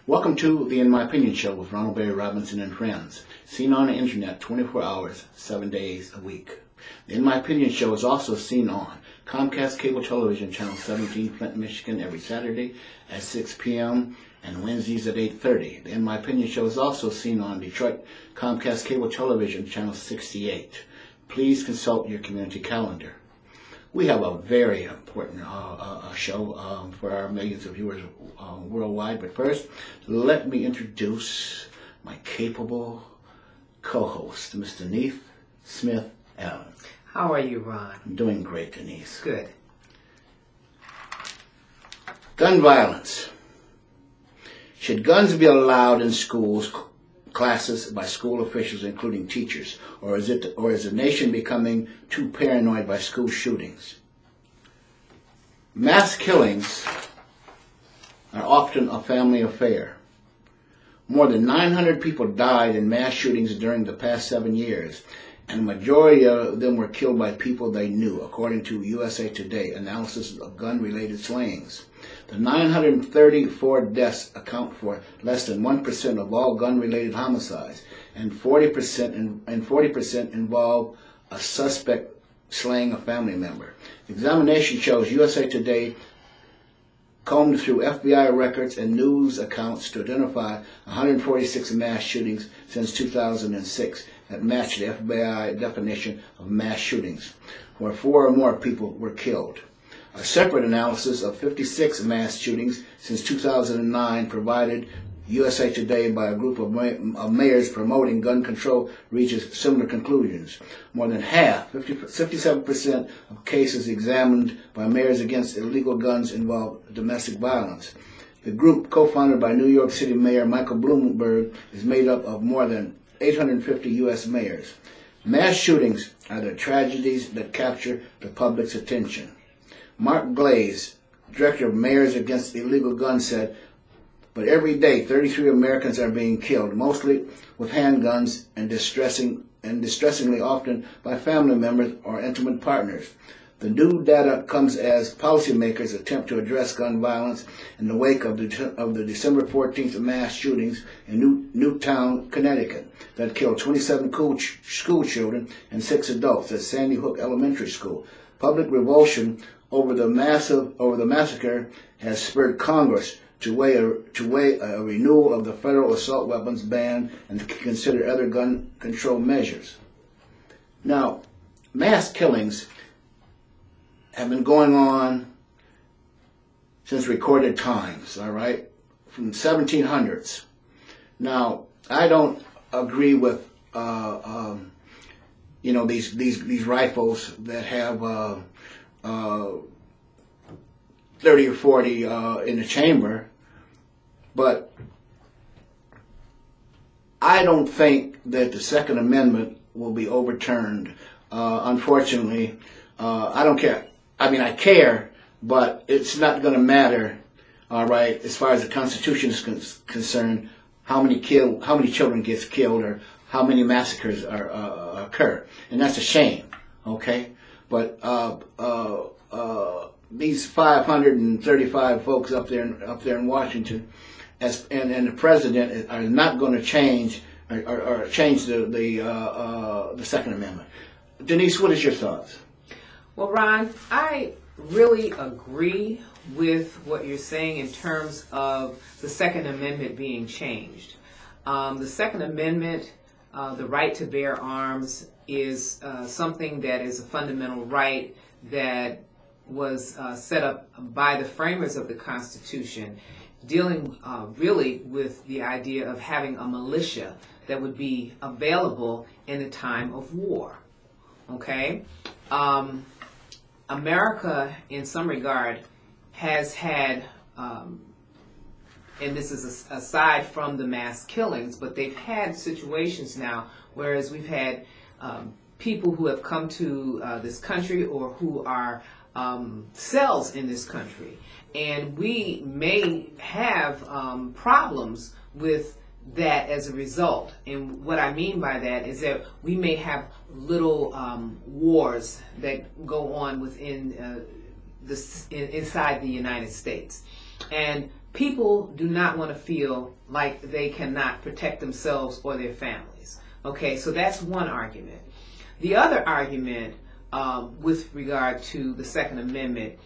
Welcome to the In My Opinion Show with Ronald Berry Robinson and friends, seen on the internet 24 hours, 7 days a week. The In My Opinion Show is also seen on Comcast Cable Television, Channel 17, Flint, Michigan, every Saturday at 6 p.m. and Wednesdays at 8:30. The In My Opinion Show is also seen on Detroit Comcast Cable Television, Channel 68. Please consult your community calendar. We have a very important show for our millions of viewers worldwide. But first, let me introduce my capable co-host, Miss Denise Smith-Allen. How are you, Ron? I'm doing great, Denise. Good. Gun violence. Should guns be allowed in schools, classes, by school officials, including teachers, or is the nation becoming too paranoid by school shootings? Mass killings are often a family affair. More than 900 people died in mass shootings during the past 7 years, and the majority of them were killed by people they knew, according to USA Today analysis of gun-related slayings. The 934 deaths account for less than 1% of all gun-related homicides, and 40% involve a suspect slaying a family member. Examination shows USA Today combed through FBI records and news accounts to identify 146 mass shootings since 2006 that matched the FBI definition of mass shootings, where 4 or more people were killed. A separate analysis of 56 mass shootings since 2009 provided USA Today by a group of mayors promoting gun control reaches similar conclusions. More than half, 57% of cases examined by mayors against illegal guns involve domestic violence. The group, co-founded by New York City Mayor Michael Bloomberg, is made up of more than 850 U.S. mayors. Mass shootings are the tragedies that capture the public's attention. Mark Glaze, director of Mayors Against Illegal Guns, said, "But every day, 33 Americans are being killed, mostly with handguns and distressingly often by family members or intimate partners. The new data comes as policymakers attempt to address gun violence in the wake of the December 14th mass shootings in Newtown, Connecticut, that killed 27 school children and 6 adults at Sandy Hook Elementary School. Public revulsion over the massacre has spurred Congress to weigh a renewal of the federal assault weapons ban and to consider other gun control measures." Now, mass killings have been going on since recorded times, all right, from the 1700s. Now, I don't agree with these rifles that have 30 or 40 in the chamber, but I don't think that the Second Amendment will be overturned. Unfortunately, I don't care. I mean, I care, but it's not going to matter, all right, as far as the Constitution is concerned, how many children gets killed or how many massacres occur, and that's a shame, okay? But these 535 folks up there in Washington, and the president are not going to change or change the Second Amendment. Denise, what is your thoughts? Well, Ron, I really agree with what you're saying in terms of the Second Amendment being changed. The Second Amendment, the right to bear arms, is something that is a fundamental right that was set up by the framers of the Constitution, dealing really with the idea of having a militia that would be available in a time of war. Okay? America, in some regard, has had and this is aside from the mass killings, but they've had situations now, whereas we've had people who have come to this country or who are cells in this country, and we may have problems with that as a result. And what I mean by that is that we may have little wars that go on within inside the United States, and people do not want to feel like they cannot protect themselves or their families. Okay, so that's one argument. The other argument with regard to the Second Amendment,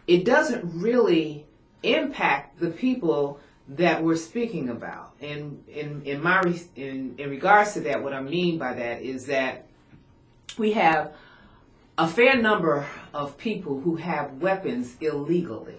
it doesn't really impact the people that we're speaking about. And in regards to that, what I mean by that is that we have a fair number of people who have weapons illegally.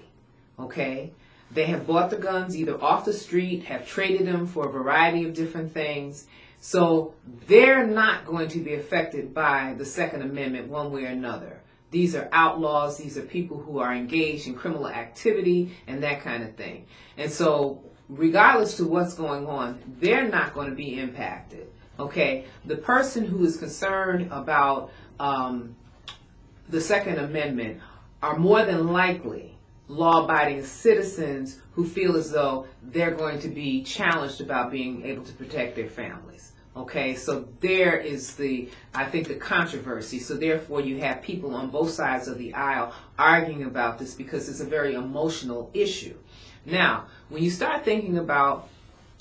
Okay, they have bought the guns either off the street, have traded them for a variety of different things. So they're not going to be affected by the Second Amendment one way or another. These are outlaws. These are people who are engaged in criminal activity and that kind of thing. And so regardless to what's going on, they're not going to be impacted. Okay, the person who is concerned about the Second Amendment are more than likely law-abiding citizens who feel as though they're going to be challenged about being able to protect their families. Okay, so there is I think the controversy. So therefore you have people on both sides of the aisle arguing about this because it's a very emotional issue. Now, when you start thinking about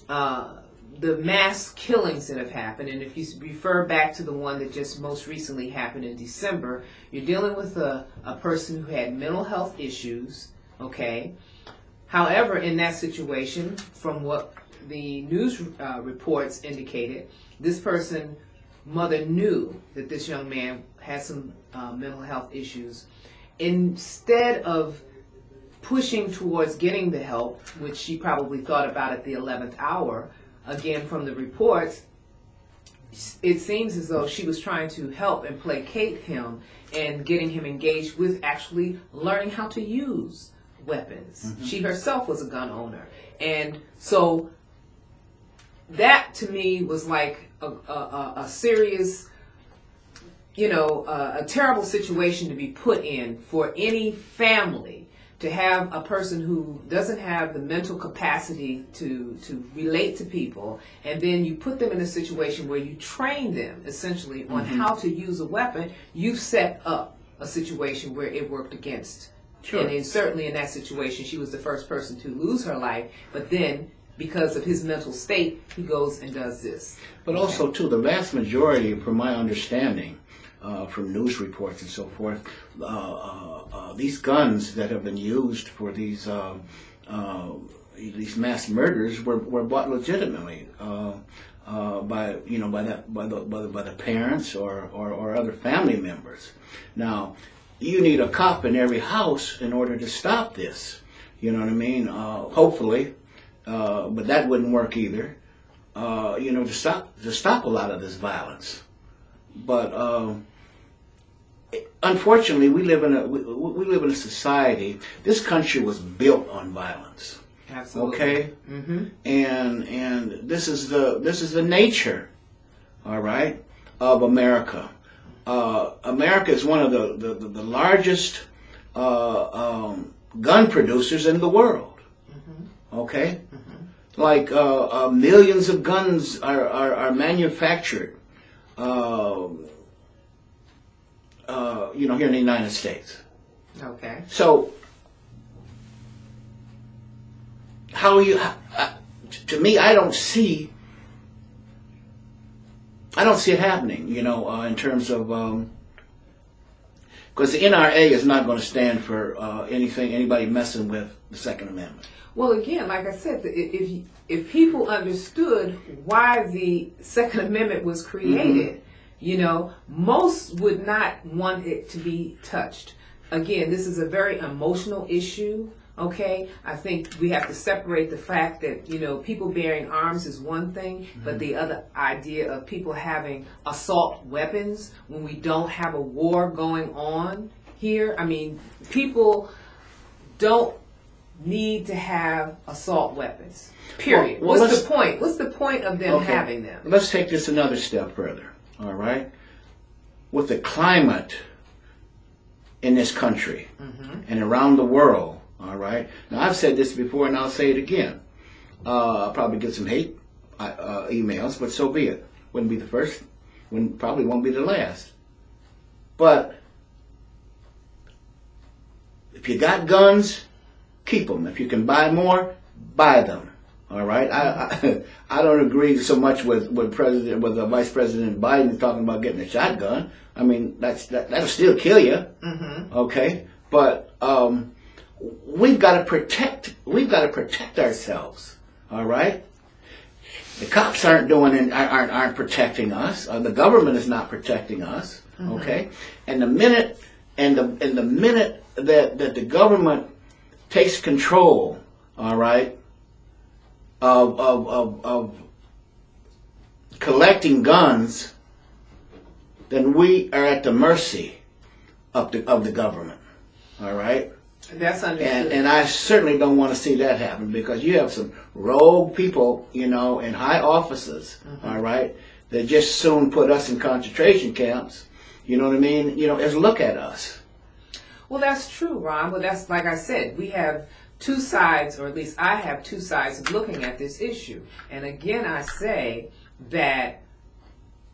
the mass killings that have happened, and if you refer back to the one that just most recently happened in December, you're dealing with a person who had mental health issues. Okay. However, in that situation, from what the news reports indicated, this person, mother knew that this young man had some mental health issues. Instead of pushing towards getting the help, which she probably thought about at the 11th hour, again from the reports, it seems as though she was trying to help and placate him and getting him engaged with actually learning how to use weapons. Mm-hmm. She herself was a gun owner. And so that to me was like a serious, a terrible situation to be put in for any family, to have a person who doesn't have the mental capacity to relate to people, and then you put them in a situation where you train them essentially on mm-hmm. how to use a weapon. You've set up a situation where it worked against. Sure. And certainly in that situation, she was the first person to lose her life, but then because of his mental state, he goes and does this. But also, too, the vast majority, from my understanding, from news reports and so forth, these guns that have been used for these mass murders were bought legitimately by the parents or other family members. Now, you need a cop in every house in order to stop this. You know what I mean? Hopefully, but that wouldn't work either. To stop a lot of this violence. But unfortunately, we live in a society. This country was built on violence. Absolutely. Okay. Mm-hmm. And this is the nature, all right, of America. America is one of the largest gun producers in the world. Mm-hmm. Okay. Mm-hmm. Like millions of guns are manufactured. Here in the United States. Okay. So, to me, I don't see it happening, in terms of, because the NRA is not going to stand for anybody messing with the Second Amendment. Well, again, like I said, if people understood why the Second Amendment was created, mm-hmm. Most would not want it to be touched. Again, this is a very emotional issue. Okay, I think we have to separate the fact that, people bearing arms is one thing, mm-hmm. but the other idea of people having assault weapons when we don't have a war going on here. I mean, people don't need to have assault weapons. Period. Well, What's the point? What's the point of them having them? Let's take this another step further. All right, with the climate in this country and around the world. All right. Now I've said this before, and I'll say it again. I'll probably get some hate emails, but so be it. Wouldn't be the first. Probably won't be the last. But if you got guns, keep them. If you can buy more, buy them. All right. I don't agree so much with Vice President Biden talking about getting a shotgun. I mean, that'll still kill you. Okay. But we've got to protect ourselves. All right. The cops aren't protecting us. The government is not protecting us. Okay. And the minute that the government takes control, all right, of collecting guns, then we are at the mercy of the government. All right. That's understood. And I certainly don't want to see that happen, because you have some rogue people, in high offices, all right, that just soon put us in concentration camps. You know what I mean? As look at us. Well, that's true, Ron. But that's, like I said, we have two sides, or at least I have two sides of looking at this issue. And again, I say that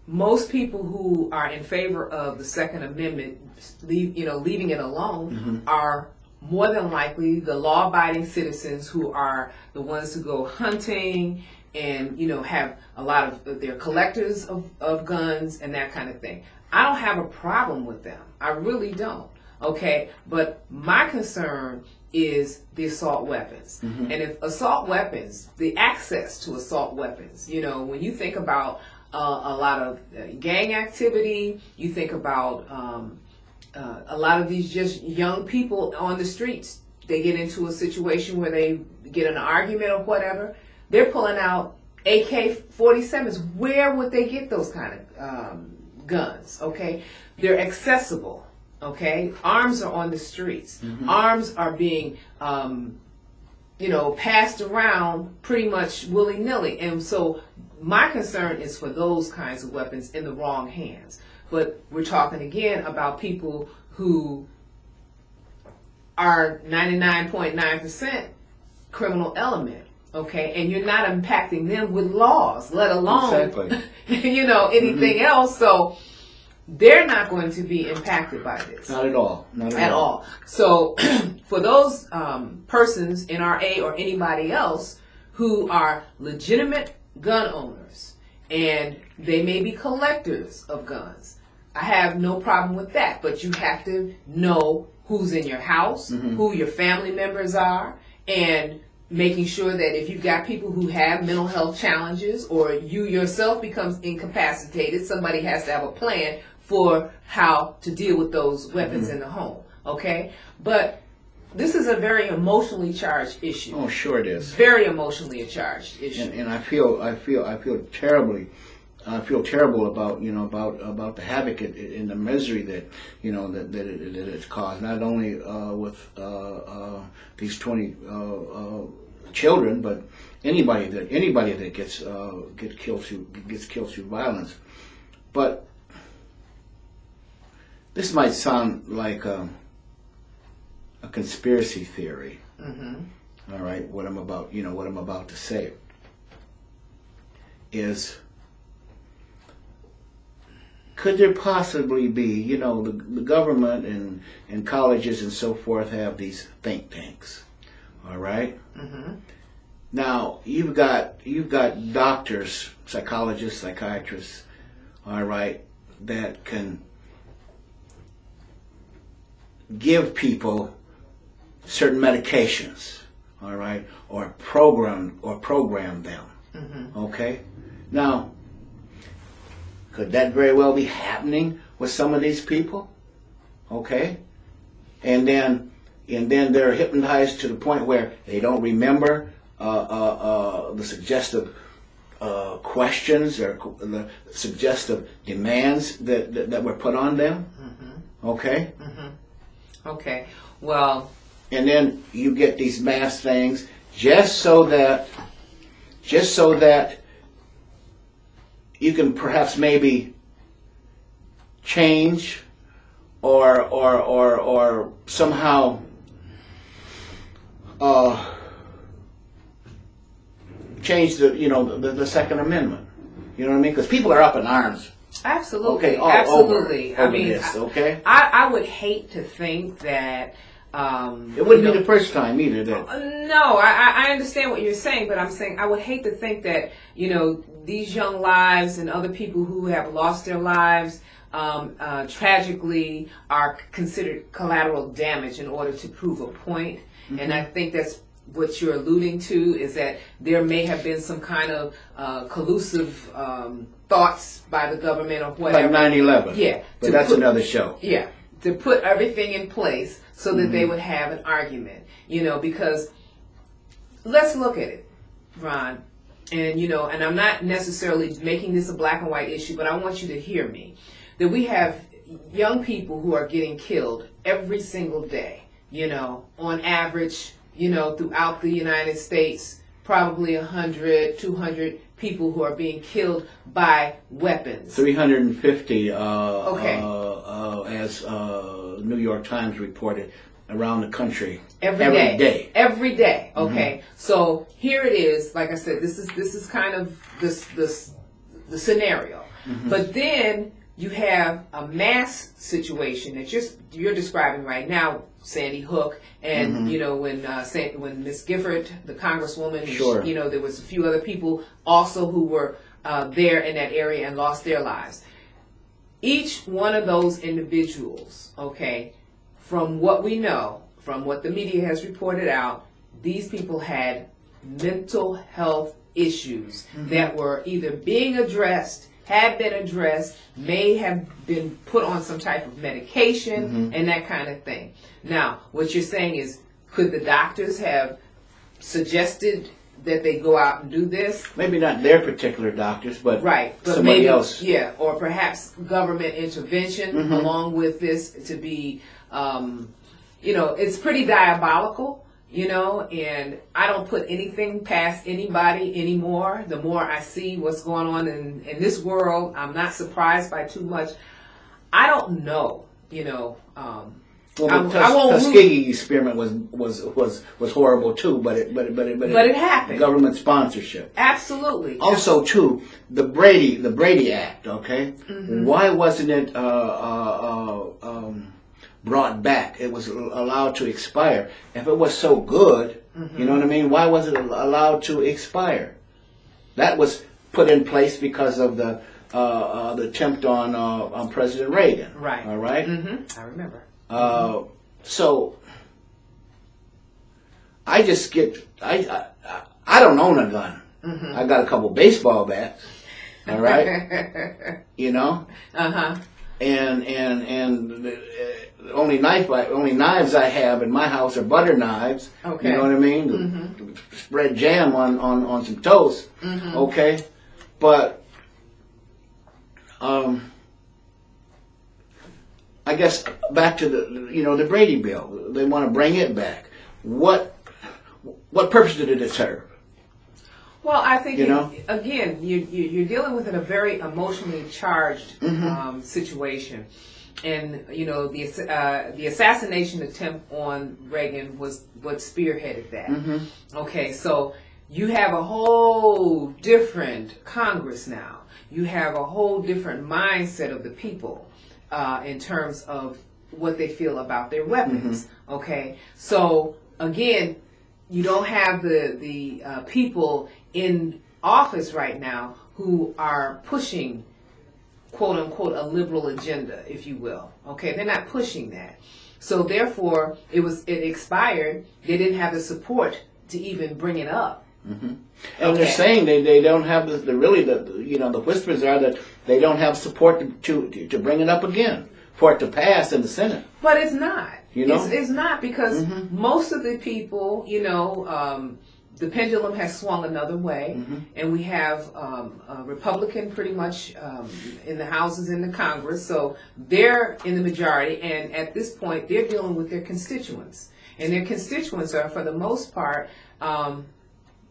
most people who are in favor of the Second Amendment, leaving it alone, are more than likely the law-abiding citizens who are the ones who go hunting and, have a lot of, they're collectors of guns and that kind of thing. I don't have a problem with them. I really don't. Okay. But my concern is the assault weapons. And if assault weapons, the access to assault weapons, when you think about a lot of gang activity, you think about a lot of these just young people on the streets, they get into a situation where they get an argument or whatever, they're pulling out AK-47s. Where would they get those kind of guns? Okay, they're accessible. Okay, arms are on the streets. Arms are being passed around pretty much willy-nilly. And so my concern is for those kinds of weapons in the wrong hands. But we're talking again about people who are 99.9% criminal element, okay? And you're not impacting them with laws, let alone, anything else. So they're not going to be impacted by this. Not at all. Not at all. So for those persons, NRA or anybody else, who are legitimate gun owners, and they may be collectors of guns, I have no problem with that. But you have to know who's in your house, who your family members are, and making sure that if you've got people who have mental health challenges, or you yourself becomes incapacitated, somebody has to have a plan for how to deal with those weapons in the home. Okay? But this is a very emotionally charged issue. Oh, sure it is. Very emotionally charged issue. And I feel terribly. I feel terrible about about the havoc and the misery that that it's caused. Not only with these 20 children, but anybody that gets killed through violence. But this might sound like a conspiracy theory. All right, what I'm about to say is, could there possibly be, the government and colleges and so forth have these think tanks, all right? Now you've got doctors, psychologists, psychiatrists, all right, that can give people certain medications, all right, or program them, okay? Now, could that very well be happening with some of these people? Okay? And then they're hypnotized to the point where they don't remember the suggestive questions or the suggestive demands that were put on them. Okay? Okay. Well, and then you get these mass things just so that you can perhaps maybe change or somehow change the Second Amendment. You know what I mean? Because people are up in arms. Absolutely. Okay, all Absolutely. over this, okay? I would hate to think that. It wouldn't be the first time either. No, I understand what you're saying, but I'm saying I would hate to think that, these young lives and other people who have lost their lives tragically are considered collateral damage in order to prove a point. Mm-hmm. And I think that's what you're alluding to, is that there may have been some kind of collusive thoughts by the government or whatever. Like 9/11. Yeah. But that's another show. Yeah. To put everything in place so that they would have an argument, because let's look at it, Ron, and and I'm not necessarily making this a black and white issue, but I want you to hear me, that we have young people who are getting killed every single day, on average, throughout the United States, probably 100, 200 people who are being killed by weapons. 350, okay. As New York Times reported, around the country. Every day. Okay. Mm-hmm. So here it is. Like I said, this is kind of the scenario. Mm-hmm. But then you have a mass situation that you're describing right now, Sandy Hook, and when Miss Gifford, the Congresswoman, sure. There was a few other people also who were there in that area and lost their lives. Each one of those individuals, okay, from what we know, from what the media has reported out, these people had mental health issues that were either being addressed, had been addressed, may have been put on some type of medication, and that kind of thing. Now, what you're saying is, could the doctors have suggested that they go out and do this? Maybe not their particular doctors, but somebody maybe, else. Yeah, or perhaps government intervention along with this to be, it's pretty diabolical. And I don't put anything past anybody anymore. The more I see what's going on in this world, I'm not surprised by too much. I don't know, Well, the Tuskegee experiment was horrible too, but it happened. Government sponsorship. Absolutely. Also, too, the Brady Act. Okay, why wasn't it brought back? It was allowed to expire. If it was so good, you know what I mean? Why was it allowed to expire? That was put in place because of the attempt on President Reagan. Right. All right. I remember. So I just I don't own a gun. I got a couple baseball bats. All right. And the only knives I have in my house are butter knives. Okay. You know what I mean? To spread jam on some toast. Okay. But I guess back to the Brady bill. They want to bring it back. What purpose did it serve? Well, I think again, you're dealing with a very emotionally charged situation, and the assassination attempt on Reagan was what spearheaded that. Okay, so you have a whole different Congress now. You have a whole different mindset of the people in terms of what they feel about their weapons. Okay, so again, you don't have the people in office right now who are pushing, quote unquote, a liberal agenda, if you will. Okay, they're not pushing that. So therefore, it expired. They didn't have the support to even bring it up. And they're saying they don't have the whispers are that they don't have support to bring it up again for it to pass in the Senate. But it's not. It's not, because most of the people, the pendulum has swung another way, and we have a Republican pretty much in the houses in the Congress, so they're in the majority, and at this point they're dealing with their constituents. And their constituents are, for the most part,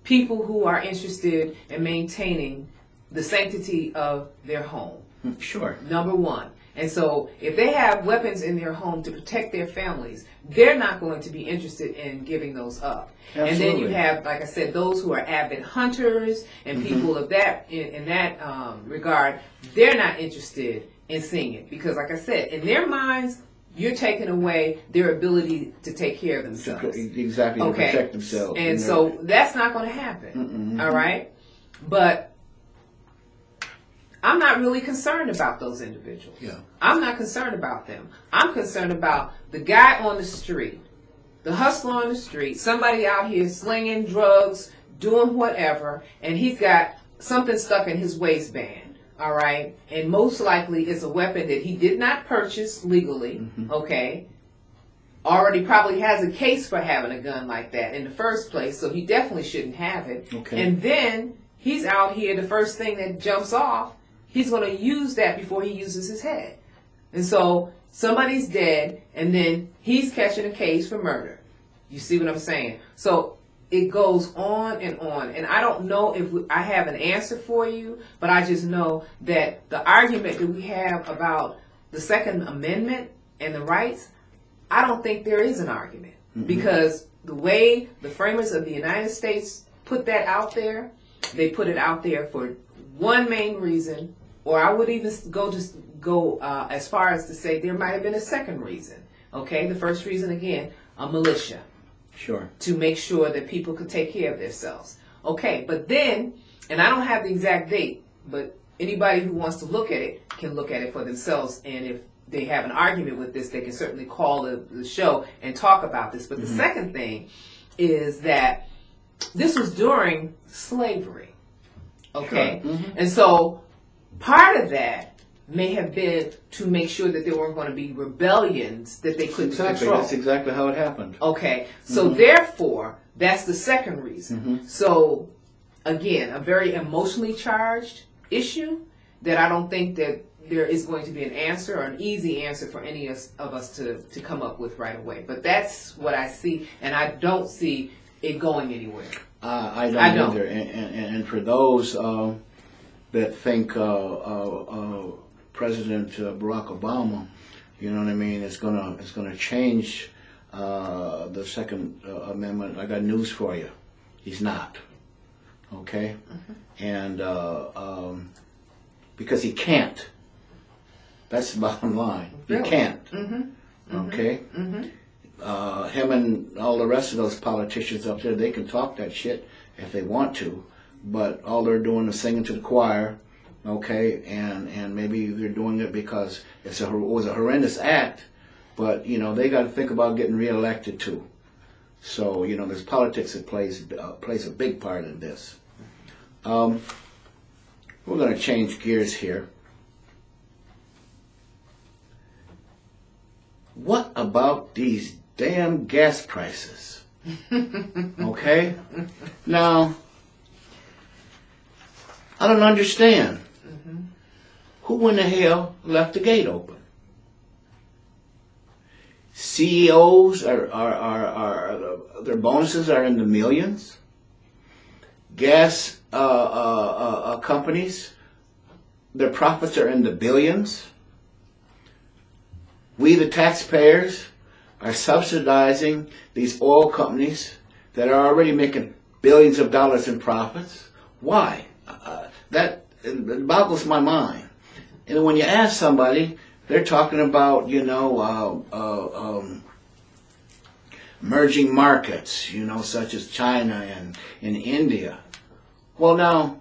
people who are interested in maintaining the sanctity of their home. Sure. Number one. And so if they have weapons in their home to protect their families, they're not going to be interested in giving those up. Absolutely. And then you have, like I said, those who are avid hunters and people of that in that regard, they're not interested in seeing it because, like I said, in their minds, you're taking away their ability to take care of themselves. Exactly, to protect themselves. And so that's not going to happen. All right? But I'm not really concerned about those individuals. Yeah. I'm not concerned about them. I'm concerned about the guy on the street, the hustler on the street, somebody out here slinging drugs, doing whatever, and he's got something stuck in his waistband, all right? And most likely it's a weapon that he did not purchase legally, okay? Already probably has a case for having a gun like that in the first place, so he definitely shouldn't have it. Okay. And then he's out here, the first thing that jumps off, he's going to use that before he uses his head. And so somebody's dead, and then he's catching a case for murder. You see what I'm saying? So it goes on. And I don't know if I have an answer for you, but I just know that the argument that we have about the Second Amendment and the rights, I don't think there is an argument. Because the way the framers of the United States put that out there, they put it out there for one main reason, or I would even go as far as to say there might have been a second reason. Okay, the first reason, again, a militia. Sure. To make sure that people could take care of themselves. Okay, but then, and I don't have the exact date, but anybody who wants to look at it can look at it for themselves, and if they have an argument with this, they can certainly call the show and talk about this. But the second thing is that this was during slavery. Okay? Sure. And so part of that may have been to make sure that there weren't going to be rebellions that they couldn't control. That's exactly how it happened. Okay, so therefore, that's the second reason. So, again, a very emotionally charged issue that I don't think that there is going to be an answer or an easy answer for any of us to come up with right away. But that's what I see, and I don't see it going anywhere. I don't either. And for those that think President Barack Obama, you know what I mean, it's gonna change the Second Amendment, I got news for you. He's not. Okay? And because he can't. That's the bottom line. He can't. Okay? Him and all the rest of those politicians up there, they can talk that shit if they want to, but all they're doing is singing to the choir, okay, and maybe they're doing it because it was a horrendous act, but, you know, they got to think about getting reelected too. So, you know, there's politics that plays a big part in this. We're going to change gears here. What about these damn gas prices? Okay? Now, I don't understand. Who in the hell left the gate open? CEOs their bonuses are in the millions. Gas companies, their profits are in the billions. We, the taxpayers, are subsidizing these oil companies that are already making billions of dollars in profits. Why? That it boggles my mind. And when you ask somebody, they're talking about, you know, emerging markets, you know, such as China and India. Well, now,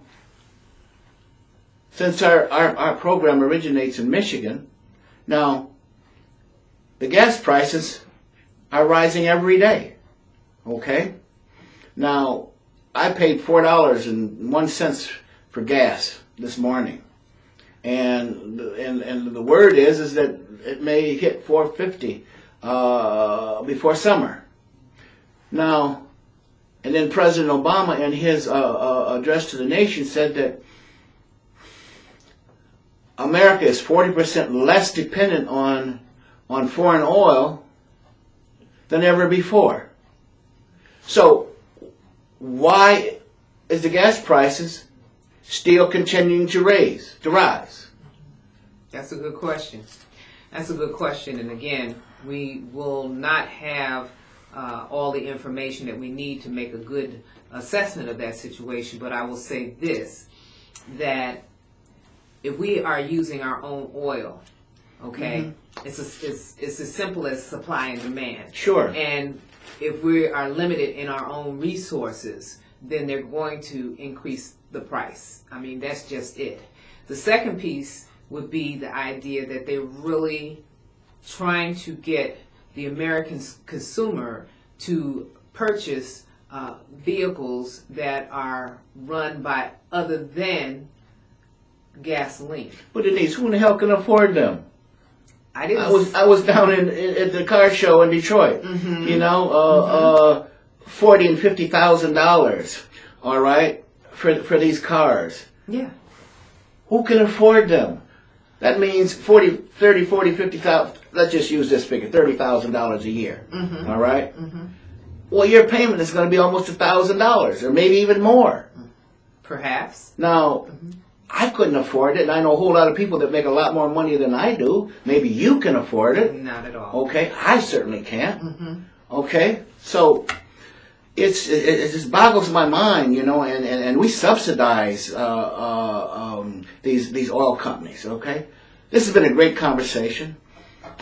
since our program originates in Michigan, now, the gas prices are rising every day, okay? Now, I paid $4.01 for gas this morning, and the word is that it may hit $4.50 before summer. Now, and then President Obama in his address to the nation said that America is 40% less dependent on foreign oil than ever before. So why is the gas prices still continuing to rise? That's a good question. That's a good question. And again, we will not have all the information that we need to make a good assessment of that situation. But I will say this, that if we are using our own oil, okay, it's as simple as supply and demand. Sure. And if we are limited in our own resources, then they're going to increase the price. I mean, that's just it. The second piece would be the idea that they're really trying to get the American consumer to purchase vehicles that are run by other than gasoline. But Denise, who in the hell can afford them? I was down at the car show in Detroit. You know, $40,000 and $50,000. All right, for these cars. Yeah. Who can afford them? That means 50,000. Let's just use this figure: $30,000 a year. All right. Well, your payment is going to be almost $1,000, or maybe even more. Perhaps. Now, I couldn't afford it, and I know a whole lot of people that make a lot more money than I do. Maybe you can afford it. Not at all. Okay, I certainly can't. Okay, so it just boggles my mind, you know, and we subsidize these oil companies. Okay, this has been a great conversation,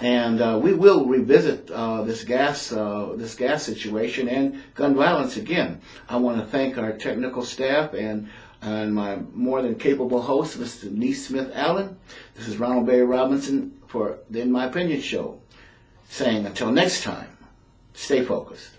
and we will revisit this gas situation and gun violence again. I want to thank our technical staff and my more than capable host, Mr. Denise Smith Allen. This is Ronald Barry Robinson for the In My Opinion Show, saying until next time, stay focused.